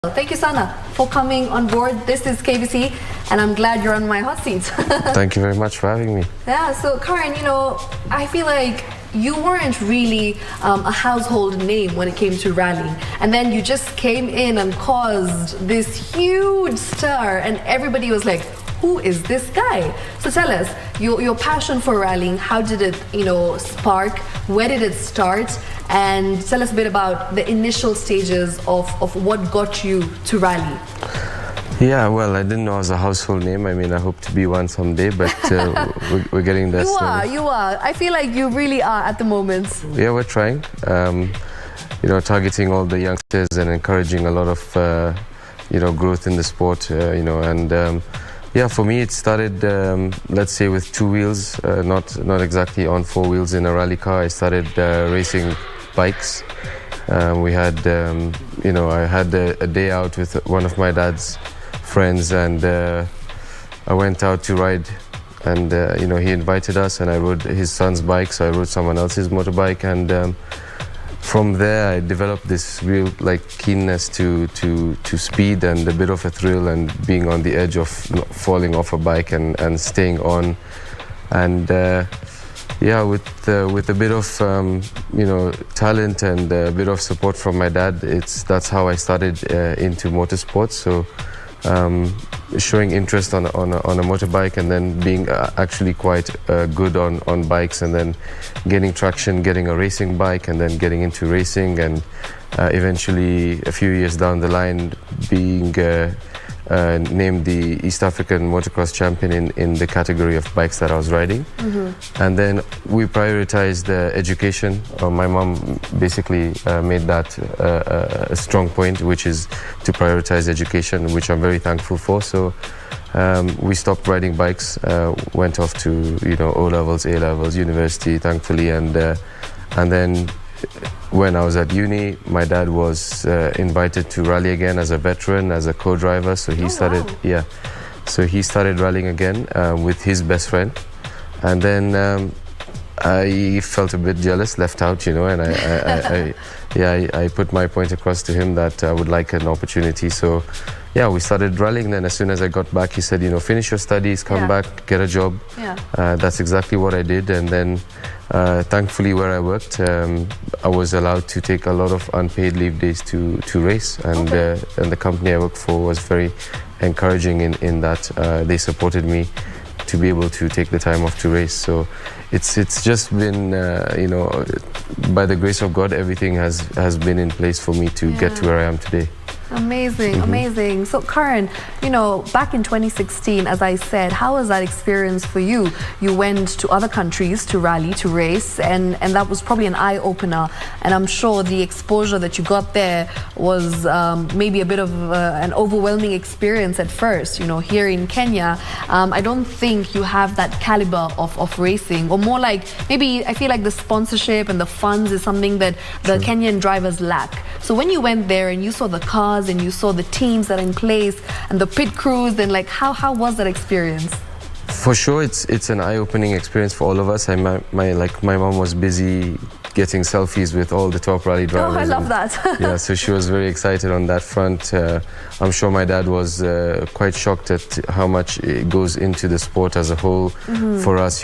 Thank you, Sana, for coming on board. This is KBC, and I'm glad you're on my hot seat. Thank you very much for having me. Yeah, so Karen, I feel like you weren't really a household name when it came to rallying, and then you just came in and caused this huge stir, and everybody was like, who is this guy? So tell us, your passion for rallying, how did it, spark? Where did it start? And tell us a bit about the initial stages of what got you to rally. Yeah, well, I didn't know I was a household name. I mean, I hope to be one someday, but we're getting there. You are. I feel like you really are at the moment. Yeah, we're trying. Targeting all the youngsters and encouraging a lot of, growth in the sport, yeah, for me it started, let's say, with two wheels, not exactly on four wheels in a rally car. I started racing bikes. We had, I had a day out with one of my dad's friends, and I went out to ride, and he invited us, and I rode his son's bike, so I rode someone else's motorbike, and from there I developed this real keenness to speed and a bit of a thrill and being on the edge of falling off a bike and staying on, and yeah, with a bit of talent and a bit of support from my dad, that's how I started into motorsports. So showing interest on a motorbike, and then being actually quite good on bikes, and then getting traction, getting a racing bike, and then getting into racing, and eventually a few years down the line being named the East African motocross champion in the category of bikes that I was riding. Mm-hmm. And then we prioritized education. My mom basically made that a strong point, which is to prioritize education, which I'm very thankful for. So we stopped riding bikes, went off to O-levels, A-levels, university, thankfully, and then when I was at uni, my dad was invited to rally again as a veteran, as a co-driver. So he started, wow. Yeah. So he started rallying again with his best friend, and then I felt a bit jealous, left out, and I put my point across to him that I would like an opportunity. So yeah, we started rallying. Then as soon as I got back, he said, finish your studies, come back, get a job. Yeah. That's exactly what I did. And then thankfully, where I worked, I was allowed to take a lot of unpaid leave days to race, and the company I worked for was very encouraging in that they supported me to be able to take the time off to race. So it's just been, by the grace of God, everything has been in place for me to get to where I am today. Amazing, mm-hmm. Amazing. So Karen, back in 2016, as I said, how was that experience for you? You went to other countries to rally, to race, and that was probably an eye-opener. And I'm sure the exposure that you got there was maybe a bit of an overwhelming experience at first. Here in Kenya, I don't think you have that caliber of racing, or more like, maybe I feel like the sponsorship and the funds is something that the Kenyan drivers lack. So when you went there and you saw the cars and you saw the teams that are in place and the pit crews, then how was that experience? For sure, it's an eye-opening experience for all of us. My mom was busy getting selfies with all the top rally drivers. Oh, I love that. Yeah, so she was very excited on that front. I'm sure my dad was quite shocked at how much it goes into the sport as a whole. Mm-hmm. For us,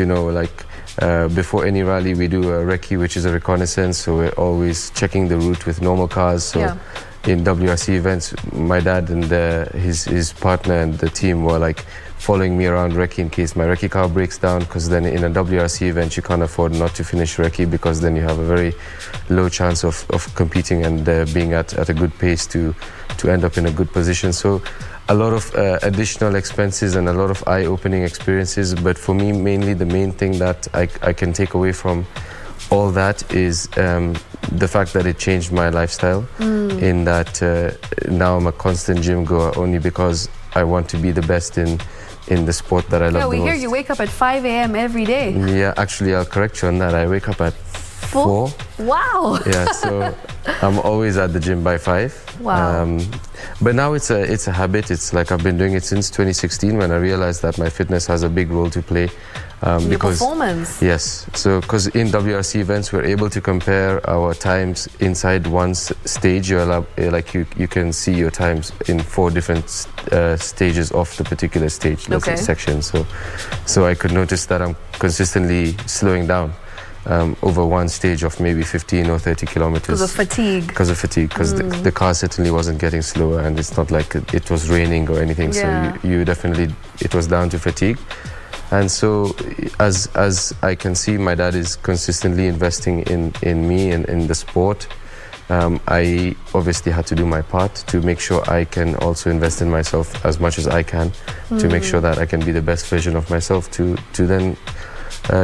before any rally, we do a recce, which is a reconnaissance. So we're always checking the route with normal cars. So yeah. In WRC events, my dad and his partner and the team were following me around recce in case my recce car breaks down, because then in a WRC event you can't afford not to finish recce, because then you have a very low chance of competing and being at a good pace to end up in a good position. So a lot of additional expenses and a lot of eye-opening experiences, but for me mainly the main thing that I can take away from all that is the fact that it changed my lifestyle, in that now I'm a constant gym goer only because I want to be the best in the sport that I love the most. Yeah, we hear you wake up at 5 a.m. every day. Yeah, actually I'll correct you on that. I wake up at 4. Wow. Yeah, so I'm always at the gym by 5. Wow. But now it's a habit. It's like I've been doing it since 2016 when I realized that my fitness has a big role to play. Your performance. Yes, so because in WRC events we're able to compare our times inside one stage. You're allowed, like you can see your times in 4 different stages of the particular stage, let's say section. So I could notice that I'm consistently slowing down over one stage of maybe 15 or 30 kilometers. Because of fatigue. Because of fatigue, because the car certainly wasn't getting slower, and it's not like it was raining or anything. Yeah. So you definitely, it was down to fatigue. And so as I can see, my dad is consistently investing in me and in the sport. I obviously had to do my part to make sure I can also invest in myself as much as I can to make sure that I can be the best version of myself to then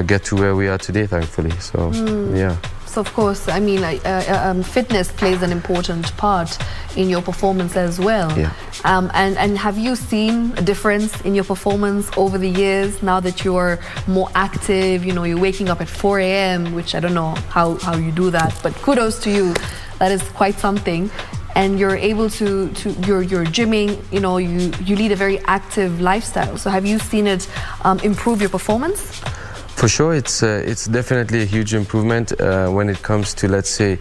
get to where we are today, thankfully. So, yeah. So of course, I mean, fitness plays an important part in your performance as well. Yeah. And have you seen a difference in your performance over the years now that you're more active? You know, you're waking up at 4 a.m., which I don't know how you do that, but kudos to you. That is quite something. And you're able to you're gymming, you know, you lead a very active lifestyle. So have you seen it improve your performance? For sure, it's definitely a huge improvement when it comes to, let's say,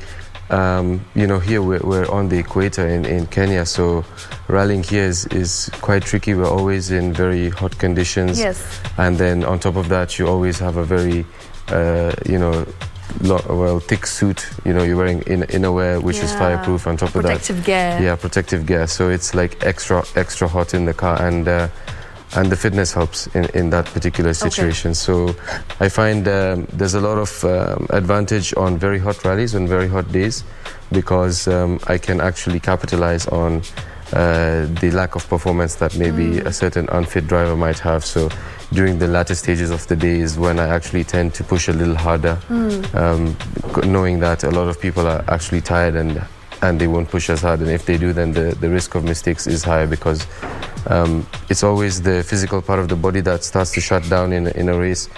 you know, here we're on the equator in Kenya, so rallying here is quite tricky. We're always in very hot conditions. Yes. And then on top of that, you always have a very, you know, thick suit. You know, you're wearing innerwear, which is fireproof. On top of that, protective gear. Yeah, protective gear. So it's like extra hot in the car, and the fitness helps in that particular situation. So I find there's a lot of advantage on very hot rallies, on very hot days, because I can actually capitalize on the lack of performance that maybe a certain unfit driver might have. So during the latter stages of the day is when I actually tend to push a little harder, knowing that a lot of people are actually tired and they won't push as hard, and if they do, then the risk of mistakes is higher, because it's always the physical part of the body that starts to shut down in a race,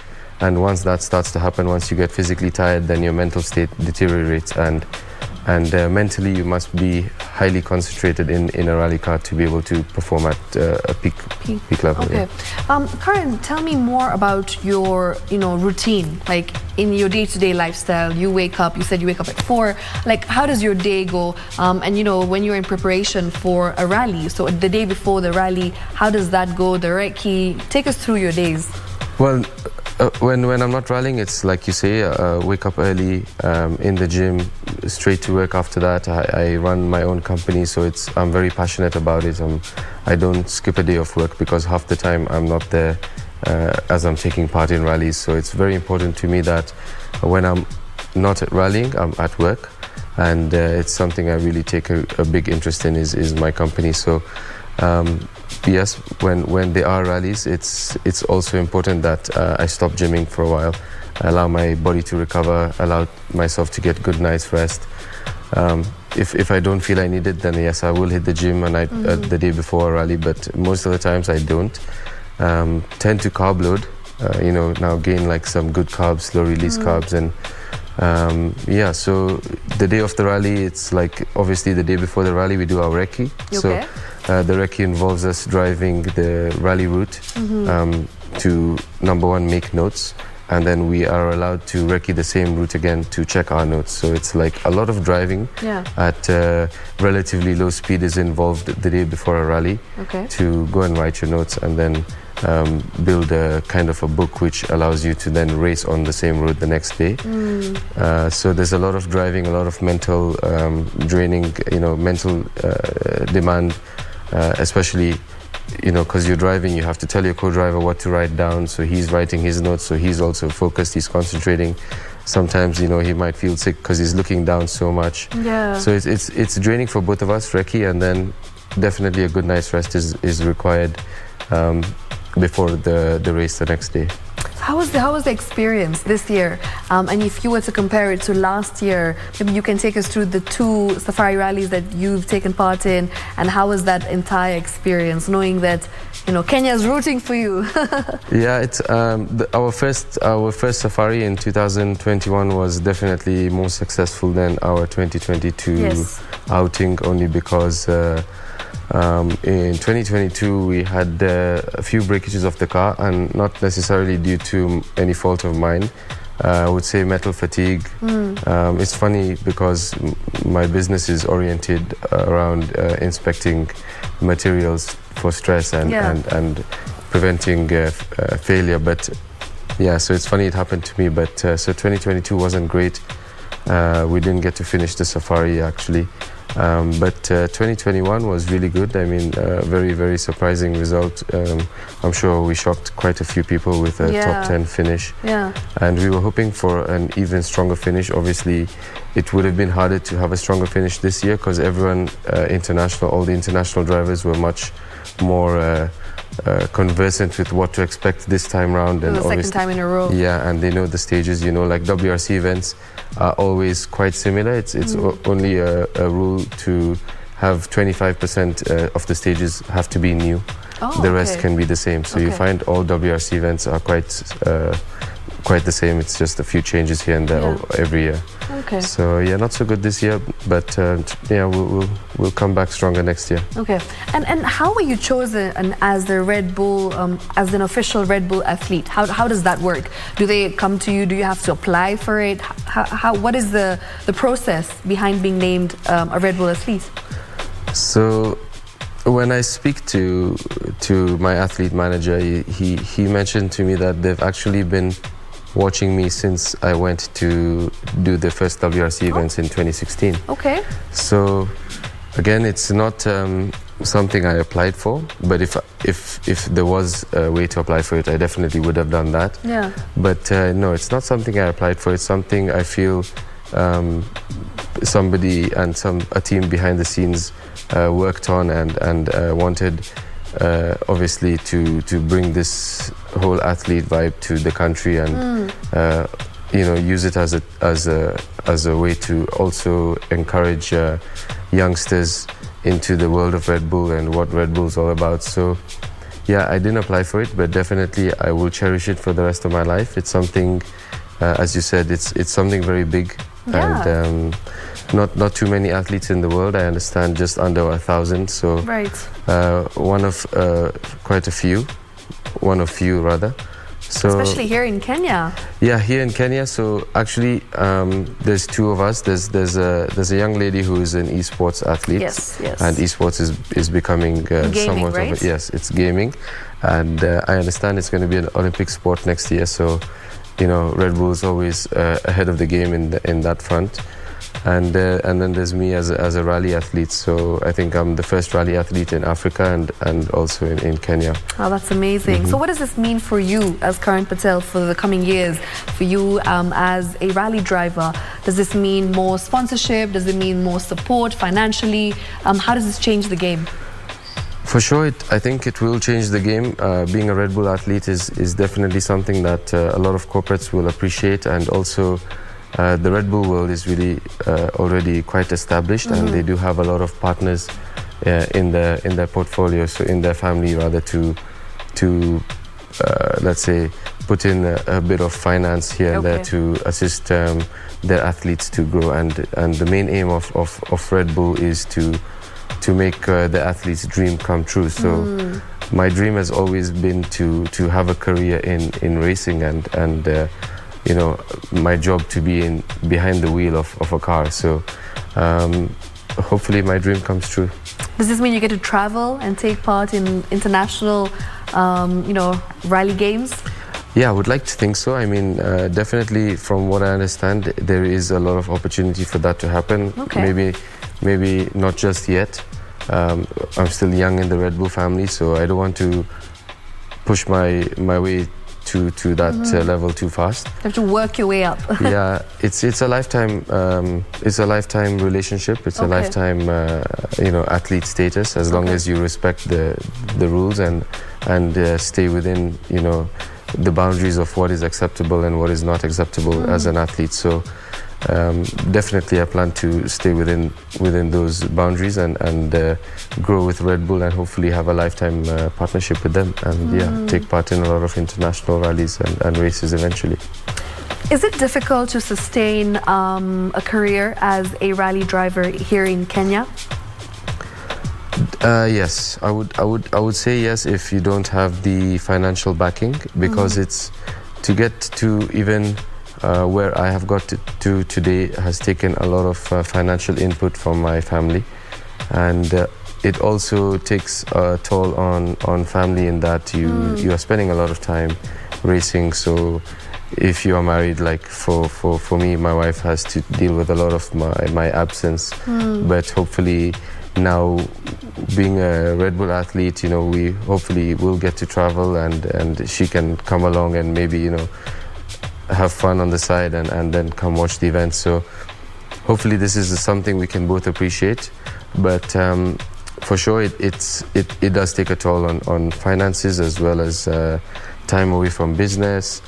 and once that starts to happen, once you get physically tired, then your mental state deteriorates, and mentally you must be highly concentrated in a rally car to be able to perform at a peak level. Okay. Yeah. Karen, tell me more about your routine, like in your day-to-day lifestyle. You wake up, you said you wake up at 4. Like, how does your day go? And when you're in preparation for a rally, so the day before the rally, how does that go? The recce, take us through your days. Well, when I'm not rallying, it's like you say, wake up early, in the gym, straight to work after that. I run my own company, so I'm very passionate about it. I don't skip a day of work, because half the time I'm not there as I'm taking part in rallies. So it's very important to me that when I'm not at rallying, I'm at work, and it's something I really take a big interest in is my company. So yes, when there are rallies, it's also important that I stop gymming for a while, allow my body to recover, allow myself to get good night's rest. If I don't feel I need it, then yes, I will hit the gym the day before a rally, but most of the times I don't. Tend to carb load, now gain like some good carbs, slow release carbs, and yeah, so the day of the rally, it's like obviously the day before the rally we do our recce. Okay. So the recce involves us driving the rally route to, number one, make notes, and then we are allowed to recce the same route again to check our notes. So it's like a lot of driving at relatively low speed is involved the day before a rally to go and write your notes, and then build a kind of a book which allows you to then race on the same road the next day. So there's a lot of driving, a lot of mental draining, mental demand, especially because you're driving, you have to tell your co-driver what to write down, so he's writing his notes, so he's also focused, he's concentrating. Sometimes he might feel sick because he's looking down so much. So it's draining for both of us, recce, and then definitely a good night's rest is required before the race the next day. How was the experience this year? And if you were to compare it to last year, maybe you can take us through the 2 safari rallies that you've taken part in, and how was that entire experience, knowing that, you know, Kenya's rooting for you? Yeah, it's our first safari in 2021 was definitely more successful than our 2022 Yes. outing, only because in 2022 we had a few breakages of the car, and not necessarily due to any fault of mine. I would say metal fatigue. It's funny because my business is oriented around inspecting materials for stress and preventing failure. But yeah, so it's funny it happened to me. But so 2022 wasn't great. We didn't get to finish the safari actually. But 2021 was really good. I mean, very, very surprising result. I'm sure we shocked quite a few people with a top 10 finish. Yeah. And we were hoping for an even stronger finish. Obviously, it would have been harder to have a stronger finish this year because everyone all the international drivers were much more conversant with what to expect this time round. And the second time in a row. Yeah, and they know the stages, you know, like WRC events are always quite similar. It's only a rule to have 25% of the stages have to be new. The rest can be the same. So you find all WRC events are quite the same. It's just a few changes here and there every year. Okay. So yeah, not so good this year, but yeah, we'll come back stronger next year. Okay. And how were you chosen as the Red Bull, as an official Red Bull athlete? How does that work? Do they come to you? Do you have to apply for it? What is the process behind being named a Red Bull athlete? So when I speak to my athlete manager, he mentioned to me that they've actually been watching me since I went to do the first WRC events in 2016. Okay. So again, it's not something I applied for, but if there was a way to apply for it, I definitely would have done that. Yeah. But no, it's not something I applied for. It's something I feel somebody and a team behind the scenes worked on and wanted obviously to bring this whole athlete vibe to the country and you know, use it as a way to also encourage youngsters into the world of Red Bull and what Red Bull is all about. So yeah, I didn't apply for it, but definitely I will cherish it for the rest of my life. It's something, as you said, it's something very big. And not too many athletes in the world. I understand just under 1,000. So one of quite a few, one of few rather. So especially here in Kenya. Yeah, here in Kenya. So actually, there's 2 of us. There's a young lady who is an esports athlete. Yes. And esports is becoming gaming, somewhat right? of a, yes, it's gaming, and I understand it's going to be an Olympic sport next year. So, you know, Red Bull is always ahead of the game in that front. And then there's me as a rally athlete. So I think I'm the first rally athlete in Africa and also in Kenya. Oh, that's amazing. So what does this mean for you as Karan Patel for the coming years? For you as a rally driver, does this mean more sponsorship? Does it mean more support financially? How does this change the game? For sure, I think it will change the game. Being a Red Bull athlete is definitely something that a lot of corporates will appreciate, and also the Red Bull world is really already quite established, and they do have a lot of partners in their portfolio, so in their family rather, to let's say put in a bit of finance here and there to assist their athletes to grow. And the main aim of Red Bull is to make the athlete's dream come true. So my dream has always been to have a career in racing and you know, my job to be behind the wheel of a car. So hopefully my dream comes true. Does this mean you get to travel and take part in international, you know, rally games? Yeah, I would like to think so. I mean, definitely from what I understand, there is a lot of opportunity for that to happen. Maybe not just yet. I'm still young in the Red Bull family, so I don't want to push my way to that level too fast. You have to work your way up. Yeah, it's a lifetime relationship. It's a lifetime you know, athlete status, as long as you respect the rules and stay within, you know, the boundaries of what is acceptable and what is not acceptable as an athlete. So definitely I plan to stay within those boundaries and grow with Red Bull and hopefully have a lifetime partnership with them and take part in a lot of international rallies and races eventually. Is it difficult to sustain a career as a rally driver here in Kenya? Yes, I would say yes if you don't have the financial backing, because it's to get to even where I have got to today has taken a lot of financial input from my family, and it also takes a toll on family in that you are spending a lot of time racing. So if you are married, like for me, my wife has to deal with a lot of my absence, but hopefully now being a Red Bull athlete, you know, we hopefully will get to travel and she can come along and maybe, you know, have fun on the side and then come watch the event. So hopefully this is something we can both appreciate, but for sure it does take a toll on finances as well as time away from business.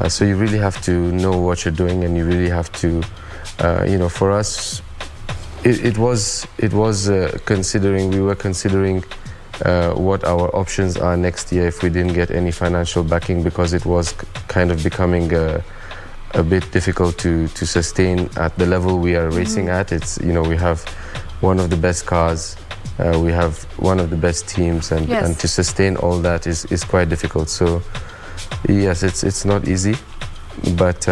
So you really have to know what you're doing, and you really have to, you know, for us it was considering, we were considering what our options are next year if we didn't get any financial backing, because it was kind of becoming a bit difficult to sustain at the level we are racing at. It's, you know, we have one of the best cars, we have one of the best teams, and to sustain all that is quite difficult. So yes, it's not easy, but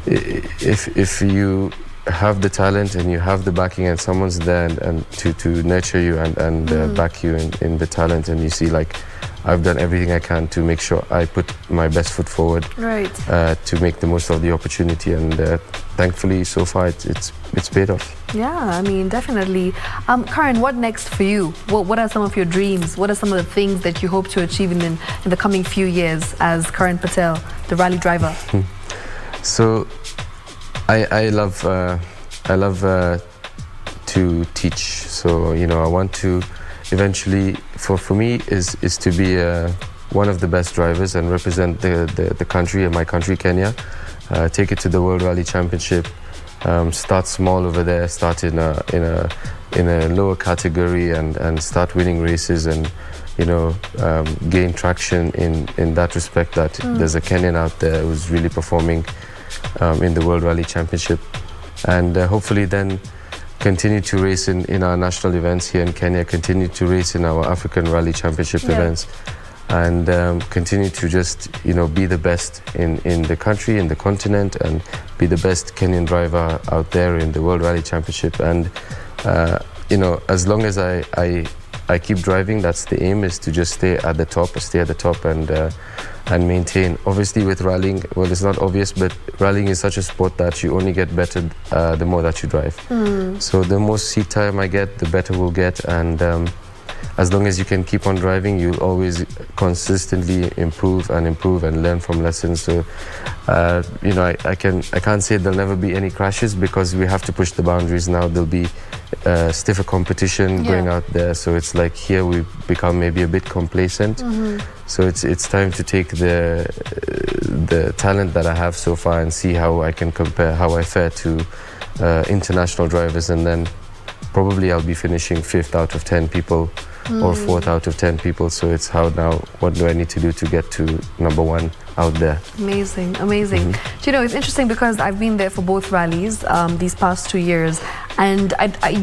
if you have the talent and you have the backing and someone's there and to nurture you and back you in the talent, and you see, like, I've done everything I can to make sure I put my best foot forward, to make the most of the opportunity, and thankfully so far it's paid off. Yeah, I mean, definitely. Karen, what next for you? What are some of your dreams? What are some of the things that you hope to achieve in the coming few years as Karan Patel, the rally driver? So I love to teach. So, you know, I want to eventually, for me, is to be one of the best drivers and represent the country, and my country, Kenya. Take it to the World Rally Championship. Start small over there. Start in a lower category and start winning races, and, you know, gain traction in that respect. That there's a Kenyan out there who's really performing in the World Rally Championship, and hopefully then continue to race in our national events here in Kenya, continue to race in our African Rally Championship events, and continue to just, you know, be the best in the country, in the continent, and be the best Kenyan driver out there in the World Rally Championship. And you know, as long as I keep driving, that's the aim, is to just stay at the top and maintain. Obviously with rallying, well, it's not obvious, but rallying is such a sport that you only get better the more that you drive. So the more seat time I get, the better we'll get, and as long as you can keep on driving, you'll always consistently improve and learn from lessons. So you know, I can't say there'll never be any crashes, because we have to push the boundaries now. There'll be stiffer competition going out there, so it's like here we become maybe a bit complacent. So it's time to take the talent that I have so far and see how I can compare, how I fare to international drivers, and then probably I'll be finishing 5th out of 10 people or 4th out of 10 people. So it's how now, what do I need to do to get to number 1 out there? Amazing, amazing. Do you know, it's interesting because I've been there for both rallies these past 2 years, and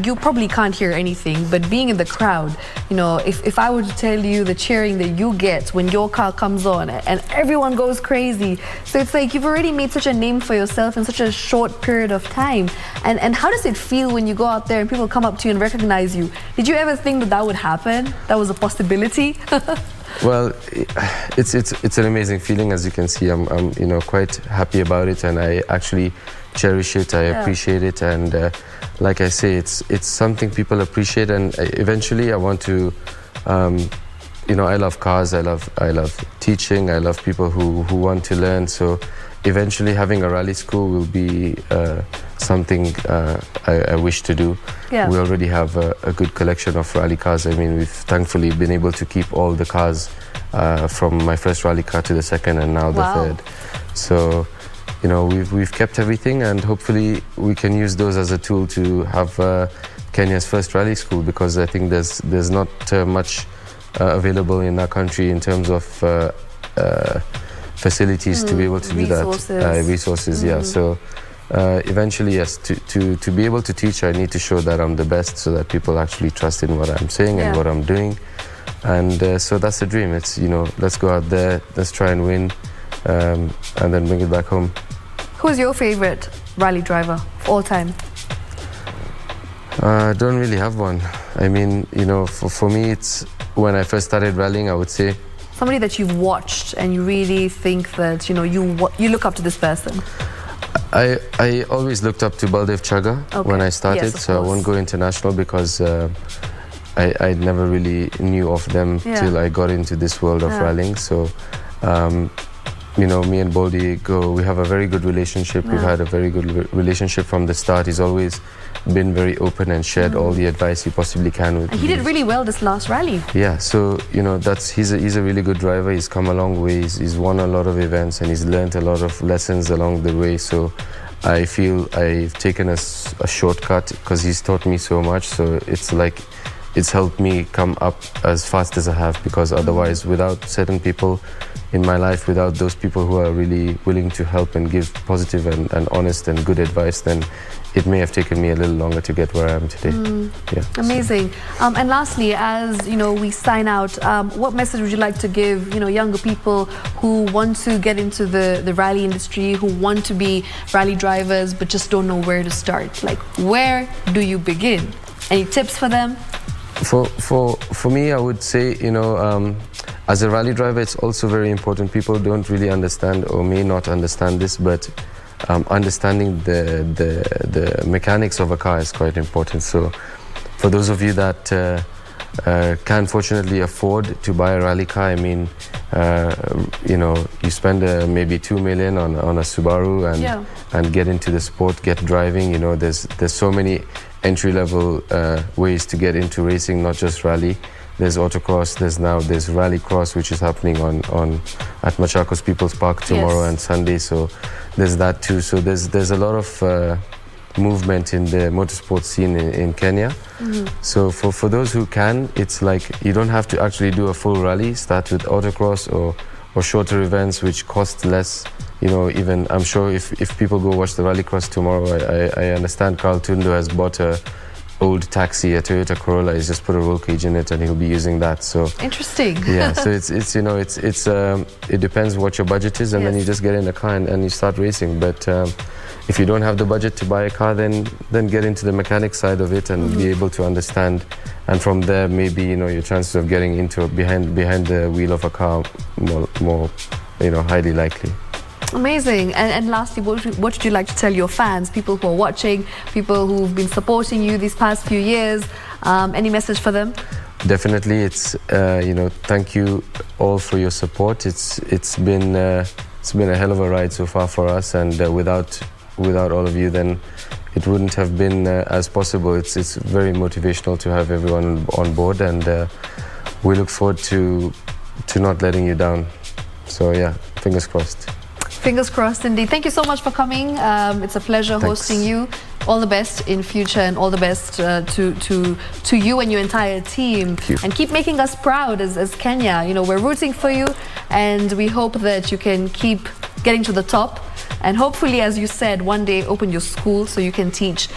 you probably can't hear anything, but being in the crowd, you know, if I were to tell you the cheering that you get when your car comes on and everyone goes crazy. So it's like you've already made such a name for yourself in such a short period of time. And how does it feel when you go out there and people come up to you and recognize you? Did you ever think that would happen? That was a possibility? Well, it's an amazing feeling. As you can see, I'm you know, quite happy about it, and I actually cherish it. I appreciate it, and like I say, it's something people appreciate, and eventually I want to, you know, I love cars, I love teaching, I love people who want to learn. So eventually having a rally school will be something I wish to do. Yeah. We already have a good collection of rally cars. I mean, we've thankfully been able to keep all the cars from my first rally car to the second and now the third. So, you know, we've kept everything, and hopefully we can use those as a tool to have Kenya's first rally school, because I think there's not much available in our country in terms of facilities to be able to do that. Resources, yeah. So eventually, yes, to be able to teach, I need to show that I'm the best, so that people actually trust in what I'm saying and what I'm doing. And so that's the dream. It's, you know, let's go out there, let's try and win, and then bring it back home. Who's your favorite rally driver of all time? I don't really have one. I mean, you know, for me, it's when I first started rallying, I would say. Somebody that you've watched and you really think that, you know, you look up to this person. I always looked up to Baldev Chaga when I started, so I won't go international because I never really knew of them till I got into this world of rallying. So, you know, me and Baldy we have a very good relationship. We've had a very good relationship from the start. He's always been very open and shared all the advice he possibly can with me. And he did really well this last rally. Yeah, so, you know, he's a really good driver. He's come a long way. He's won a lot of events, and he's learned a lot of lessons along the way. So I feel I've taken a shortcut because he's taught me so much. So it's like it's helped me come up as fast as I have, because otherwise, without certain people in my life, without those people who are really willing to help and give positive and honest and good advice, then it may have taken me a little longer to get where I am today. Yeah. Amazing. And lastly, as you know, we sign out, what message would you like to give, you know, younger people who want to get into the rally industry, who want to be rally drivers but just don't know where to start? Like, where do you begin? Any tips for them? For me, I would say, you know, as a rally driver, it's also very important. People don't really understand, or may not understand this, but understanding the mechanics of a car is quite important. So for those of you that can fortunately afford to buy a rally car, I mean, you know, you spend maybe 2 million on a Subaru and get into the sport, get driving. You know, there's so many entry-level ways to get into racing, not just rally. There's autocross, there's rallycross, which is happening at Machakos People's Park tomorrow and Sunday. So there's that too. So there's a lot of movement in the motorsport scene in Kenya. So for those who can, it's like you don't have to actually do a full rally. Start with autocross or shorter events which cost less. You know, even I'm sure if people go watch the rallycross tomorrow, I understand Carl Tundo has bought a old taxi, a Toyota Corolla. He's just put a roll cage in it, and he'll be using that. So interesting. Yeah. So it's you know, it depends what your budget is, and then you just get in a car and you start racing. But if you don't have the budget to buy a car, then get into the mechanic side of it and be able to understand. And from there, maybe, you know, your chances of getting into behind the wheel of a car more you know, highly likely. Amazing. And lastly, what would you like to tell your fans, people who are watching, people who've been supporting you these past few years? Any message for them? Definitely, it's you know, thank you all for your support. It's been a hell of a ride so far for us, and without all of you, then it wouldn't have been as possible. It's very motivational to have everyone on board, and we look forward to not letting you down. So yeah, fingers crossed. Fingers crossed indeed. Thank you so much for coming. It's a pleasure hosting you. All the best in future, and all the best to you and your entire team. And keep making us proud as Kenya. You know, we're rooting for you, and we hope that you can keep getting to the top. And hopefully, as you said, one day open your school so you can teach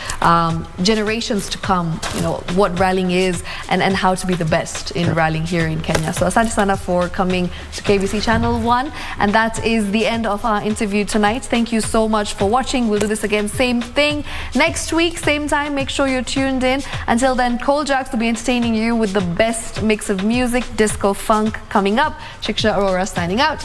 generations to come, you know, what rallying is and how to be the best in rallying here in Kenya. So asante sana for coming to KBC Channel 1. And that is the end of our interview tonight. Thank you so much for watching. We'll do this again, same thing, next week, same time. Make sure you're tuned in. Until then, Cole Jacks will be entertaining you with the best mix of music, disco, funk coming up. Shiksha Arora signing out.